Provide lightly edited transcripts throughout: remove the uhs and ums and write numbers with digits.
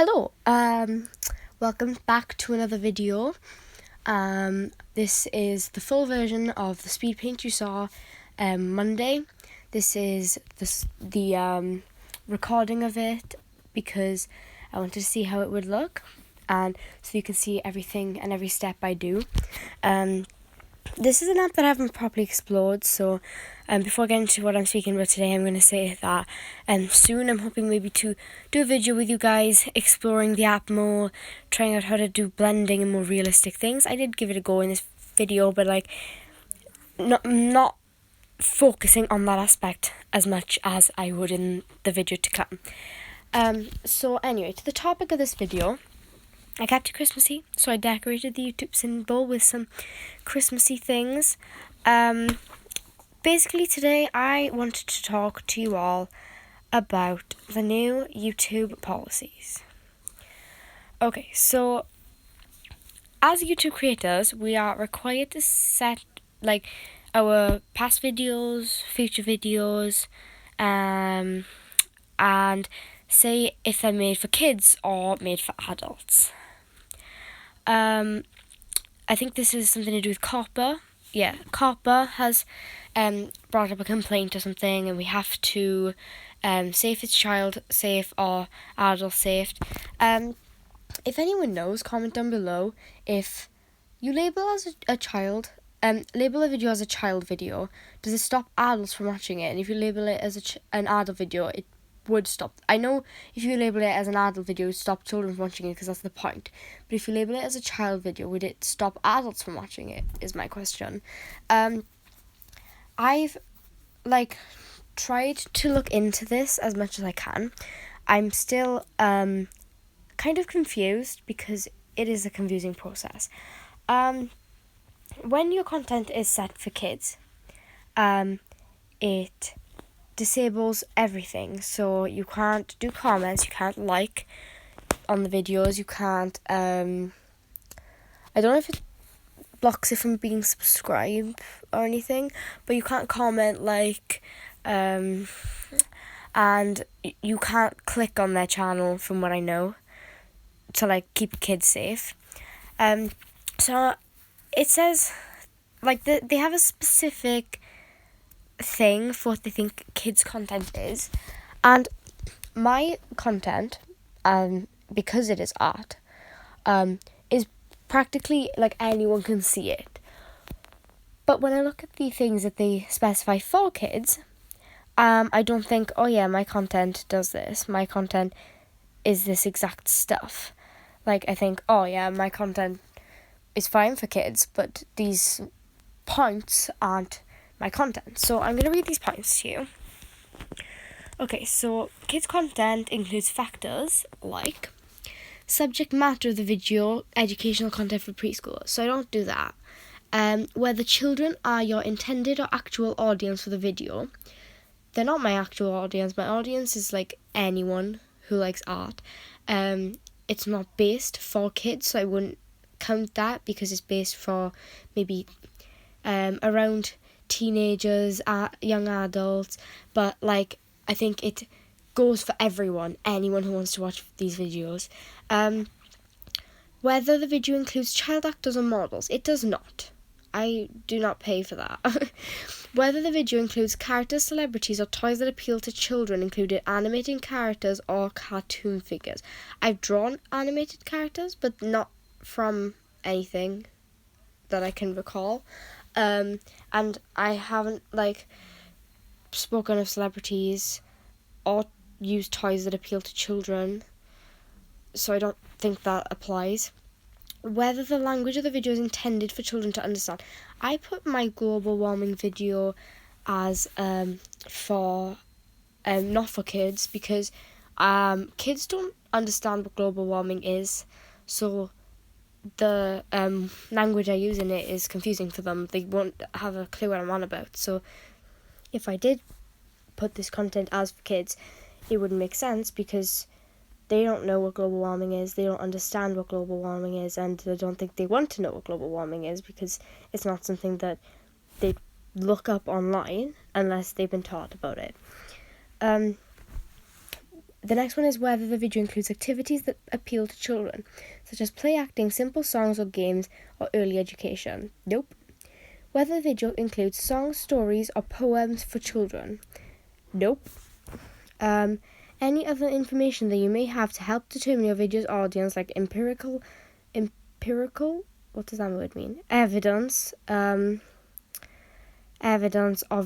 Hello, welcome back to another video. This is the full version of the speed paint you saw Monday. This is the recording of it because I wanted to see how it would look, and so you can see everything and every step I do. This is an app that I haven't properly explored, so before getting to what I'm speaking about today, I'm going to say that soon I'm hoping maybe to do a video with you guys exploring the app more, trying out how to do blending and more realistic things. I did give it a go in this video, but not focusing on that aspect as much as I would in the video to come. So anyway, to the topic of this video, I kept it Christmassy, so I decorated the YouTube symbol with some Christmassy things. Basically today I wanted to talk to you all about the new YouTube policies. Okay, so as YouTube creators, we are required to set our past videos, future videos, and say if they're made for kids or made for adults. I think this is something to do with COPPA. Yeah, COPPA has brought up a complaint or something, and we have to say if it's child safe or adult safe. If anyone knows, comment down below. If you label as a child, label a video as a child video, does it stop adults from watching it? And if you label it as an adult video, it would stop. I know if you label it as an adult video, it would stop children from watching it because that's the point. But if you label it as a child video, would it stop adults from watching it? Is my question. I've tried to look into this as much as I can. I'm still kind of confused because it is a confusing process. When your content is set for kids, it disables everything, so you can't do comments, you can't like on the videos, you can't I don't know if it blocks it from being subscribed or anything, but you can't comment, and you can't click on their channel from what I know to keep kids safe. So it says they have a specific thing for what they think kids content is, and my content, because it is art, is practically anyone can see it. But when I look at the things that they specify for kids, I don't think, oh yeah, my content does this, my content is this exact stuff. I think, oh yeah, my content is fine for kids, but these points aren't my content. So I'm going to read these points to you. Okay, so kids content includes factors like subject matter of the video, educational content for preschoolers. So I don't do that. Whether children are your intended or actual audience for the video. They're not my actual audience. My audience is anyone who likes art. It's not based for kids, so I wouldn't count that because it's based for maybe around teenagers, young adults, but I think it goes for everyone, anyone who wants to watch these videos. Whether the video includes child actors or models, it does not. I do not pay for that. Whether the video includes characters, celebrities, or toys that appeal to children, including animating characters or cartoon figures. I've drawn animated characters, but not from anything that I can recall. And I haven't spoken of celebrities or used toys that appeal to children, so I don't think that applies. Whether the language of the video is intended for children to understand. I put my global warming video as for not for kids, because kids don't understand what global warming is, so the language I use in it is confusing for them. They won't have a clue what I'm on about. So if I did put this content as for kids, it wouldn't make sense because they don't know what global warming is, they don't understand what global warming is, and I don't think they want to know what global warming is because it's not something that they look up online unless they've been taught about it. The next one is whether the video includes activities that appeal to children, such as play acting, simple songs or games, or early education. Nope. Whether the video includes songs, stories, or poems for children. Nope. Any other information that you may have to help determine your video's audience, like empirical, what does that word mean? Evidence of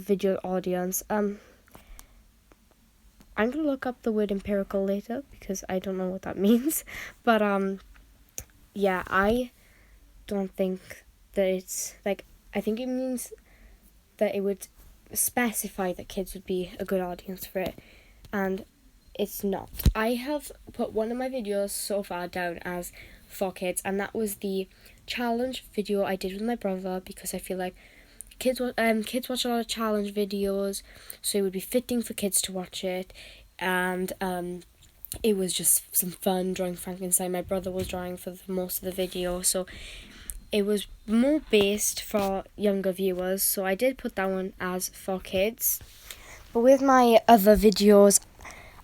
video audience. I'm going to look up the word empirical later because I don't know what that means. But, yeah, I don't think that it's, like, I think it means that it would specify that kids would be a good audience for it. And it's not. I have put one of my videos so far down as for kids, and that was the challenge video I did with my brother, because I feel like kids watch a lot of challenge videos, so it would be fitting for kids to watch it. And it was just some fun drawing Frankenstein. My brother was drawing for most of the video, so it was more based for younger viewers, so I did put that one as for kids. But with my other videos,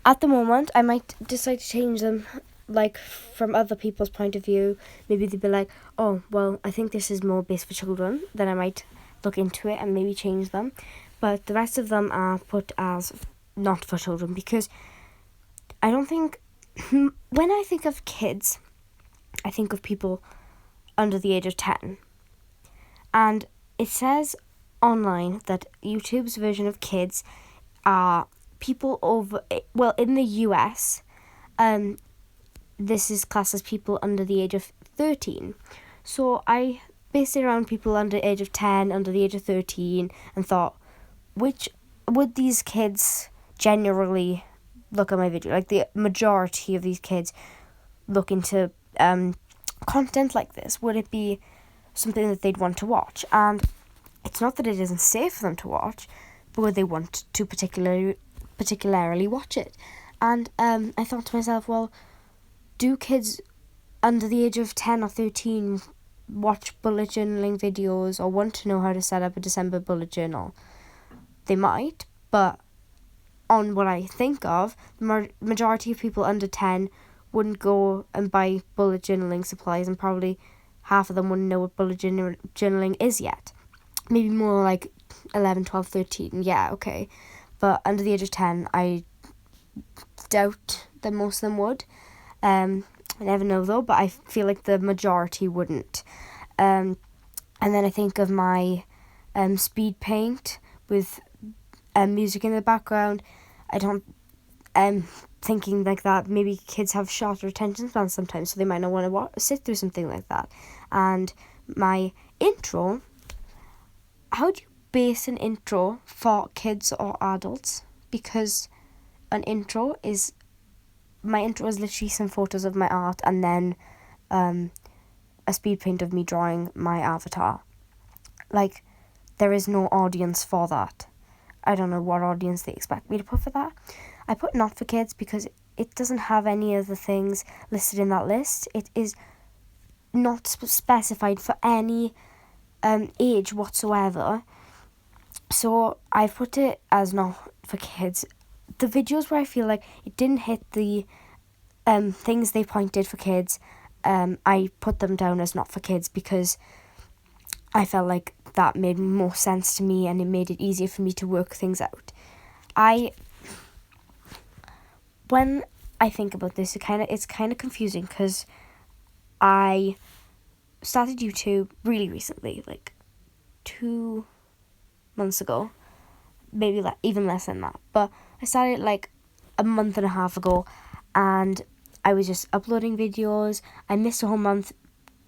at the moment, I might decide to change them, like, from other people's point of view. Maybe they'd be like, oh, well, I think this is more based for children. Then I might look into it and maybe change them. But the rest of them are put as not for children, because I don't think, when I think of kids, I think of people under the age of 10. And it says online that YouTube's version of kids are people over, well, in the US, this is classed as people under the age of 13. So I based it around people under the age of 10, under the age of 13, and thought, which would these kids generally look at my video? Like, the majority of these kids look into content like this. Would it be something that they'd want to watch? And it's not that it isn't safe for them to watch, but would they want to particularly watch it? And I thought to myself, well, do kids under the age of 10 or 13 watch bullet journaling videos or want to know how to set up a December bullet journal? They might, but on what I think of, the majority of people under 10 wouldn't go and buy bullet journaling supplies, and probably half of them wouldn't know what bullet journaling is yet. Maybe more like 11, 12, 13, yeah, okay. But under the age of 10, I doubt that most of them would. I never know though, but I feel like the majority wouldn't. And then I think of my speed paint with music in the background. I don't thinking like that. Maybe kids have shorter attention spans sometimes, so they might not want to sit through something like that. And my intro, how do you base an intro for kids or adults? Because my intro is literally some photos of my art, and then a speed paint of me drawing my avatar. Like, there is no audience for that. I don't know what audience they expect me to put for that. I put not for kids because it doesn't have any of the things listed in that list. It is not specified for any age whatsoever. So I've put it as not for kids. The videos where I feel like it didn't hit the things they pointed for kids, I put them down as not for kids, because I felt like that made more sense to me and it made it easier for me to work things out. When I think about this, it's kind of confusing, because I started YouTube really recently, like 2 months ago, maybe even less than that. But I started like a month and a half ago, and I was just uploading videos. I missed a whole month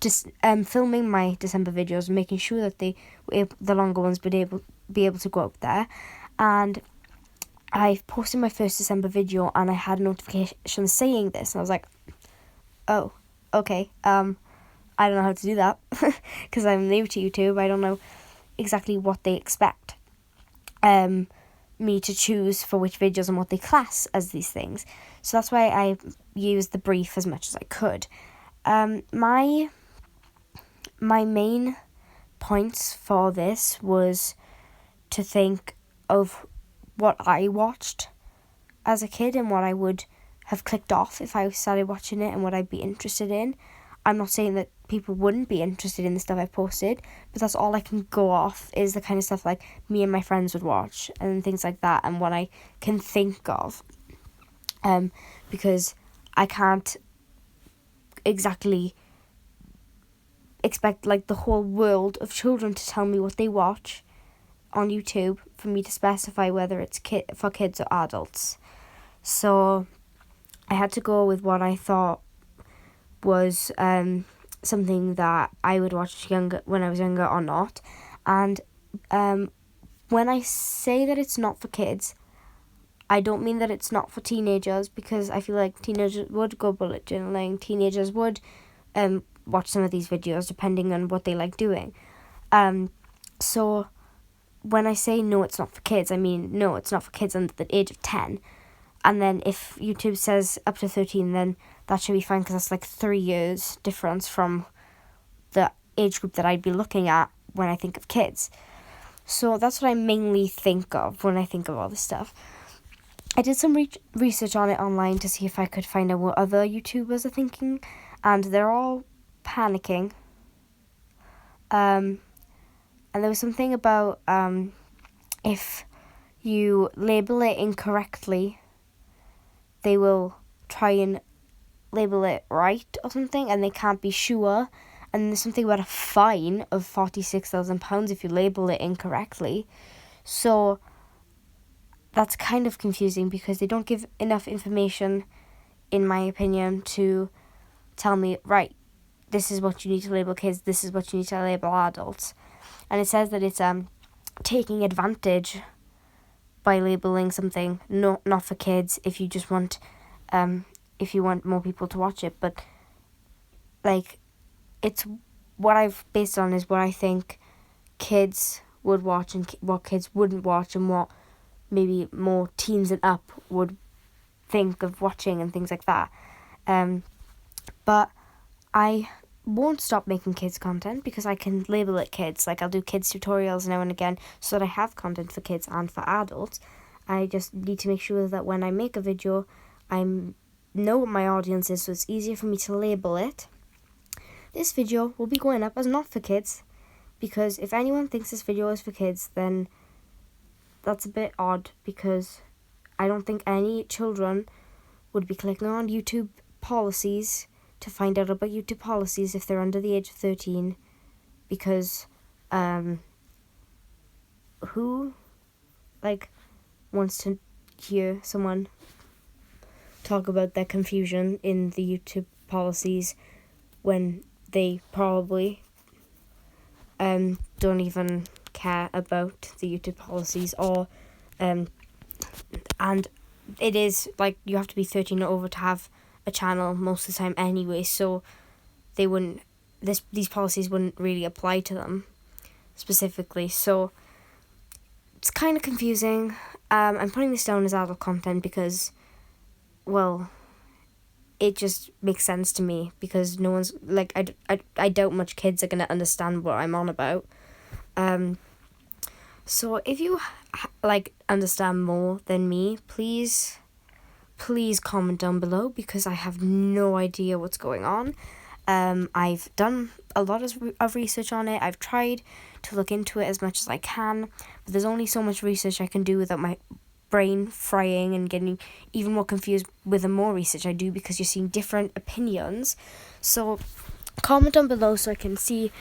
just filming my December videos, making sure that the longer ones would be able to go up there. And I posted my first December video, and I had a notification saying this, and I was like, oh, okay, I don't know how to do that, because I'm new to YouTube. I don't know exactly what they expect me to choose for which videos and what they class as these things. So that's why I used the brief as much as I could. My main points for this was to think of what I watched as a kid and what I would have clicked off if I started watching it and what I'd be interested in. I'm not saying that people wouldn't be interested in the stuff I posted, but that's all I can go off is the kind of stuff like me and my friends would watch and things like that, and what I can think of. Because I can't exactly expect like the whole world of children to tell me what they watch on YouTube for me to specify whether it's for kids or adults. So I had to go with what I thought was something that I would watch when I was younger or not. And when I say that it's not for kids, I don't mean that it's not for teenagers, because I feel like teenagers would go bullet journaling. Teenagers would watch some of these videos depending on what they like doing. So when I say no, it's not for kids, I mean no, it's not for kids under the age of 10. And then if YouTube says up to 13, then that should be fine, because that's like 3 years difference from the age group that I'd be looking at when I think of kids. So that's what I mainly think of when I think of all this stuff. I did some research on it online to see if I could find out what other YouTubers are thinking, and they're all panicking. And there was something about if you label it incorrectly, they will try and label it right or something, and they can't be sure. And there's something about a fine of £46,000 if you label it incorrectly. So that's kind of confusing, because they don't give enough information, in my opinion, to tell me, right, this is what you need to label kids, this is what you need to label adults. And it says that it's taking advantage by labeling something not for kids if you just want if you want more people to watch it. But like, it's what I've based on is what I think kids would watch and what kids wouldn't watch, and what maybe more teens and up would think of watching and things like that. But I won't stop making kids content, because I can label it kids. Like, I'll do kids tutorials now and again so that I have content for kids and for adults. I just need to make sure that when I make a video, I know what my audience is, so it's easier for me to label it. This video will be going up as not for kids, because if anyone thinks this video is for kids, then that's a bit odd, because I don't think any children would be clicking on YouTube policies to find out about YouTube policies if they're under the age of 13, because who wants to hear someone talk about their confusion in the YouTube policies when they probably don't even care about the YouTube policies, or and it is like you have to be 13 or over to have a channel most of the time anyway, so they wouldn't these policies wouldn't really apply to them specifically. So it's kind of confusing. I'm putting this down as adult content because, well, it just makes sense to me, because no one's like, I doubt much kids are gonna understand what I'm on about. So if you understand more than me, please comment down below, because I have no idea what's going on. I've done a lot of research on it. I've tried to look into it as much as I can, but there's only so much research I can do without my brain frying and getting even more confused with the more research I do, because you're seeing different opinions. So comment down below so I can see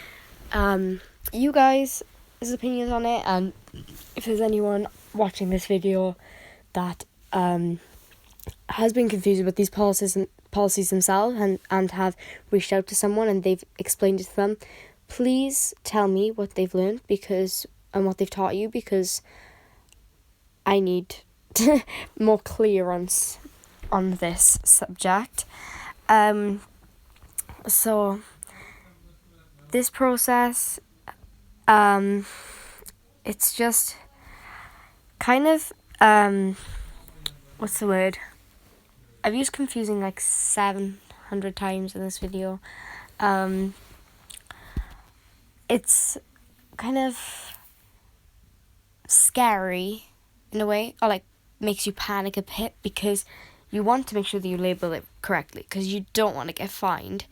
you guys' opinions on it, and if there's anyone watching this video that has been confused about these policies themselves and have reached out to someone and they've explained it to them, please tell me what they've learned and what they've taught you, because I need more clearance on this subject. So this process, it's just kind of what's the word? I've used confusing 700 times in this video. It's kind of scary in a way, or makes you panic a bit, because you want to make sure that you label it correctly, because you don't want to get fined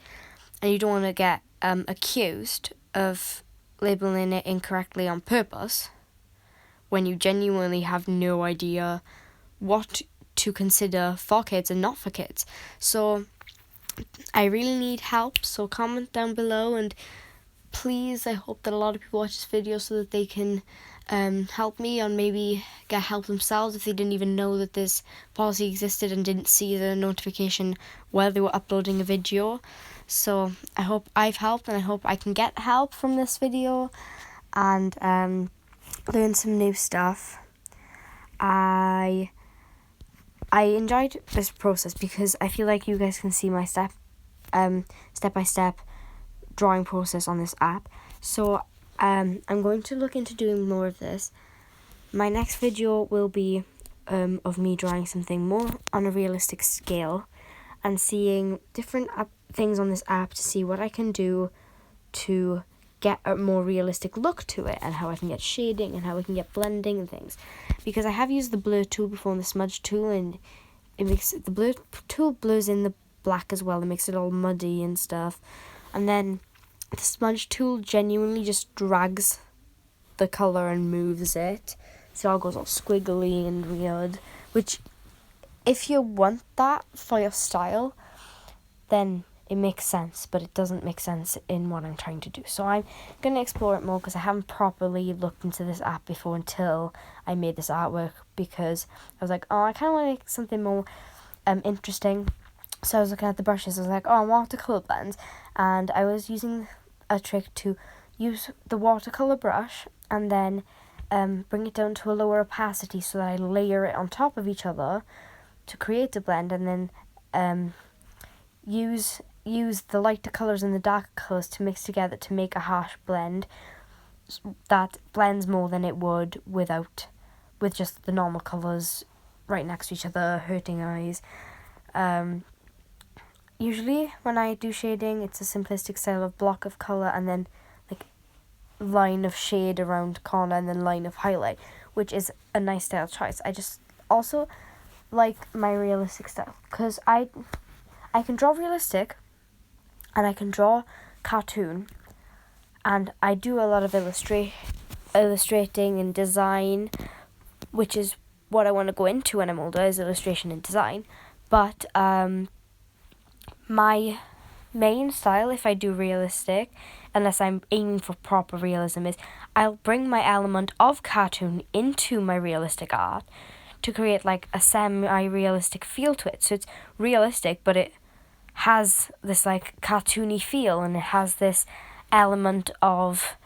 and you don't want to get accused of labeling it incorrectly on purpose when you genuinely have no idea what to consider for kids and not for kids. So I really need help, so comment down below, and please, I hope that a lot of people watch this video so that they can help me, or maybe get help themselves if they didn't even know that this policy existed and didn't see the notification while they were uploading a video. So I hope I've helped, and I hope I can get help from this video and learn some new stuff. I enjoyed this process because I feel like you guys can see my step-by-step drawing process on this app. So I'm going to look into doing more of this. My next video will be of me drawing something more on a realistic scale and seeing different things on this app to see what I can do to get a more realistic look to it, and how I can get shading and how I can get blending and things. Because I have used the blur tool before and the smudge tool, and it makes the blur tool blurs in the black as well. It makes it all muddy and stuff. And then the smudge tool genuinely just drags the colour and moves it, so it all goes all squiggly and weird, which if you want that for your style, then it makes sense, but it doesn't make sense in what I'm trying to do. So I'm going to explore it more, because I haven't properly looked into this app before until I made this artwork, because I was like, oh, I kind of want to make something more interesting. So I was looking at the brushes. I was like, oh, watercolour blends, and I was using a trick to use the watercolour brush and then bring it down to a lower opacity so that I layer it on top of each other to create a blend, and then use the lighter colours and the darker colours to mix together to make a harsh blend that blends more than it would with just the normal colours right next to each other, hurting eyes. Usually when I do shading, it's a simplistic style of block of colour and then like line of shade around corner and then line of highlight, which is a nice style choice. I just also like my realistic style, because I can draw realistic and I can draw cartoon, and I do a lot of illustrating and design, which is what I want to go into when I'm older, is illustration and design. But my main style, if I do realistic, unless I'm aiming for proper realism, is I'll bring my element of cartoon into my realistic art to create like a semi-realistic feel to it. So it's realistic, but it has this like cartoony feel, and it has this element of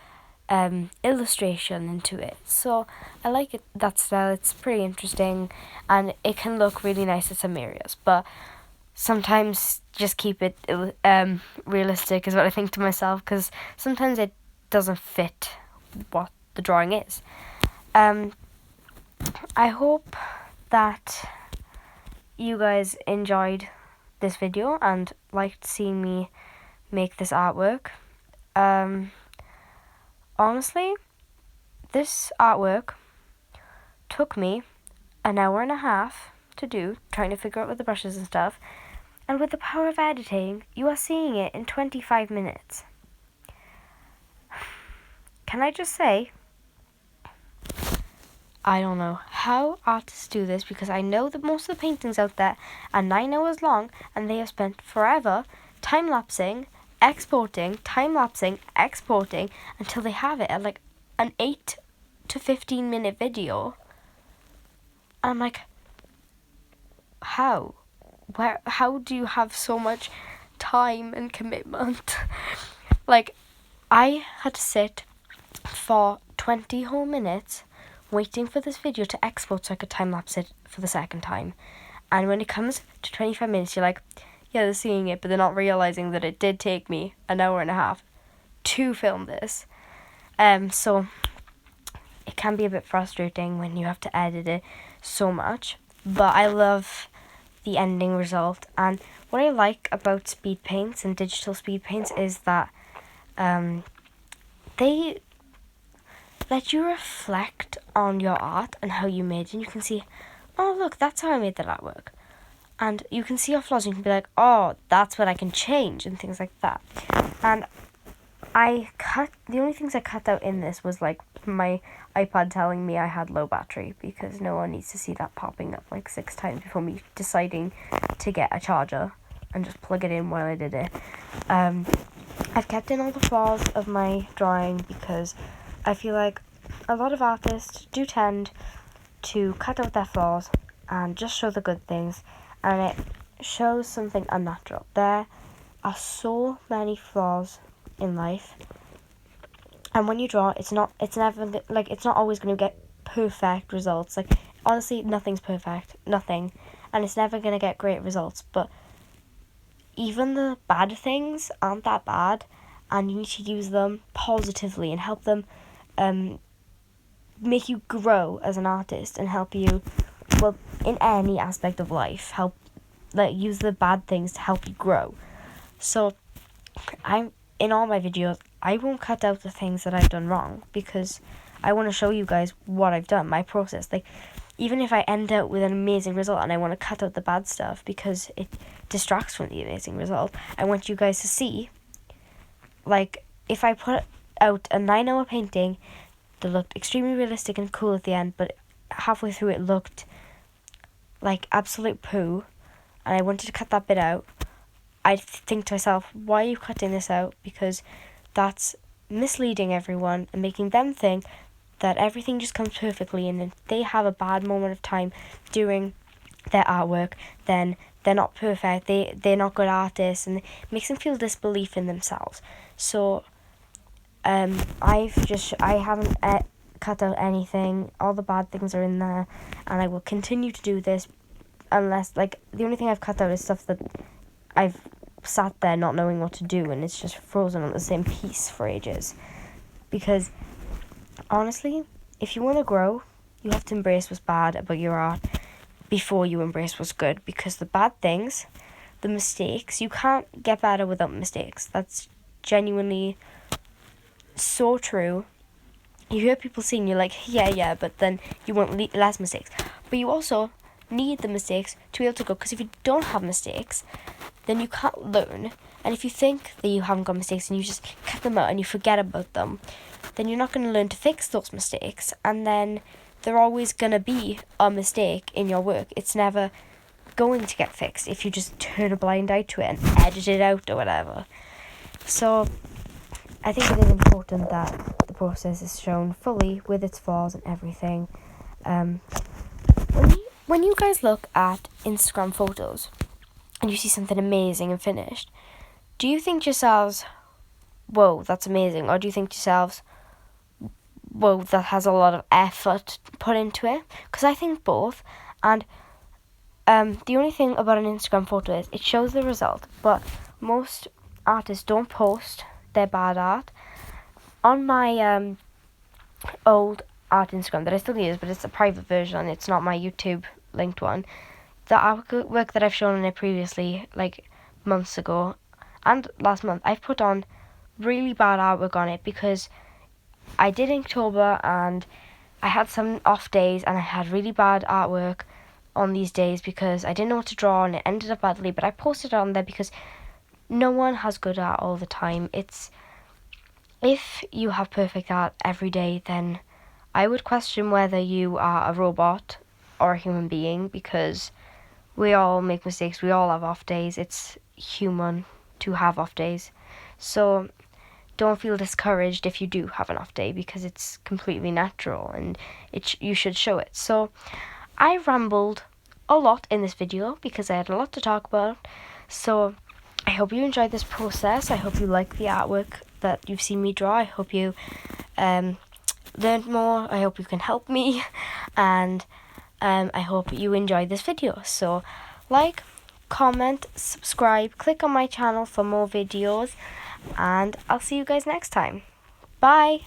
illustration into it. So I like that style. It's pretty interesting, and it can look really nice at some areas, but sometimes just keep it realistic is what I think to myself, because sometimes it doesn't fit what the drawing is. I hope that you guys enjoyed this video and liked seeing me make this artwork. Honestly, this artwork took me an hour and a half to do, trying to figure out with the brushes and stuff, and with the power of editing, you are seeing it in 25 minutes. Can I just say, I don't know how artists do this, because I know that most of the paintings out there are 9 hours long, and they have spent forever time-lapsing, exporting, time-lapsing, exporting, until they have it at like an 8 to 15 minute video. And I'm like, how do you have so much time and commitment? Like, I had to sit for 20 whole minutes waiting for this video to export so I could time-lapse it for the second time. And when it comes to 25 minutes, you're like, yeah, they're seeing it, but they're not realising that it did take me an hour and a half to film this. So it can be a bit frustrating when you have to edit it so much, but I love the ending result. And what I like about speed paints and digital speed paints is that they let you reflect on your art and how you made it. And you can see, oh look, that's how I made that artwork. And you can see your flaws, and you can be like, oh, that's what I can change, and things like that. And the only things I cut out in this was like my iPad telling me I had low battery, because no one needs to see that popping up like 6 times before me deciding to get a charger and just plug it in while I did it. I've kept in all the flaws of my drawing because I feel like a lot of artists do tend to cut out their flaws and just show the good things, and it shows something unnatural. There are so many flaws in life, and when you draw, it's not always going to get perfect results. Like, honestly, nothing's perfect, nothing, and it's never going to get great results, but even the bad things aren't that bad, and you need to use them positively and help them make you grow as an artist and help you, well, in any aspect of life, use the bad things to help you grow. So in all my videos, I won't cut out the things that I've done wrong, because I want to show you guys what I've done, my process. Like, even if I end up with an amazing result and I want to cut out the bad stuff because it distracts from the amazing result, I want you guys to see, like, if I put out a 9-hour painting that looked extremely realistic and cool at the end, but halfway through it looked like absolute poo, and I wanted to cut that bit out, I think to myself, why are you cutting this out? Because that's misleading everyone and making them think that everything just comes perfectly, and if they have a bad moment of time doing their artwork, then they're not perfect, they're not good artists, and it makes them feel disbelief in themselves. So I haven't cut out anything. All the bad things are in there, and I will continue to do this unless, like, the only thing I've cut out is stuff that I've sat there not knowing what to do, and it's just frozen on the same piece for ages. Because honestly, if you want to grow, you have to embrace what's bad about your art before you embrace what's good, because the bad things, the mistakes, you can't get better without mistakes. That's genuinely so true. You hear people saying, you're like, yeah, but then you want less mistakes. But you also need the mistakes to be able to go, because if you don't have mistakes, then you can't learn. And if you think that you haven't got mistakes and you just cut them out and you forget about them, then you're not going to learn to fix those mistakes, and then they're always going to be a mistake in your work. It's never going to get fixed if you just turn a blind eye to it and edit it out or whatever. So I think it is important that the process is shown fully with its flaws and everything. When you guys look at Instagram photos and you see something amazing and finished, do you think to yourselves, whoa, that's amazing? Or do you think to yourselves, whoa, that has a lot of effort put into it? Because I think both. And the only thing about an Instagram photo is it shows the result, but most artists don't post their bad art. On my old art Instagram that I still use, but it's a private version, it's not my YouTube linked one, the artwork that I've shown on it previously, like months ago and last month, I've put on really bad artwork on it because I did Inktober and I had some off days and I had really bad artwork on these days because I didn't know what to draw and it ended up badly, but I posted it on there because no one has good art all the time. If you have perfect art every day, then I would question whether you are a robot or a human being, because we all make mistakes, we all have off days. It's human to have off days. So don't feel discouraged if you do have an off day, because it's completely natural and you should show it. So I rambled a lot in this video because I had a lot to talk about. So I hope you enjoyed this process. I hope you like the artwork that you've seen me draw. I hope you learned more. I hope you can help me, and I hope you enjoyed this video. So like, comment, subscribe, click on my channel for more videos, and I'll see you guys next time. Bye!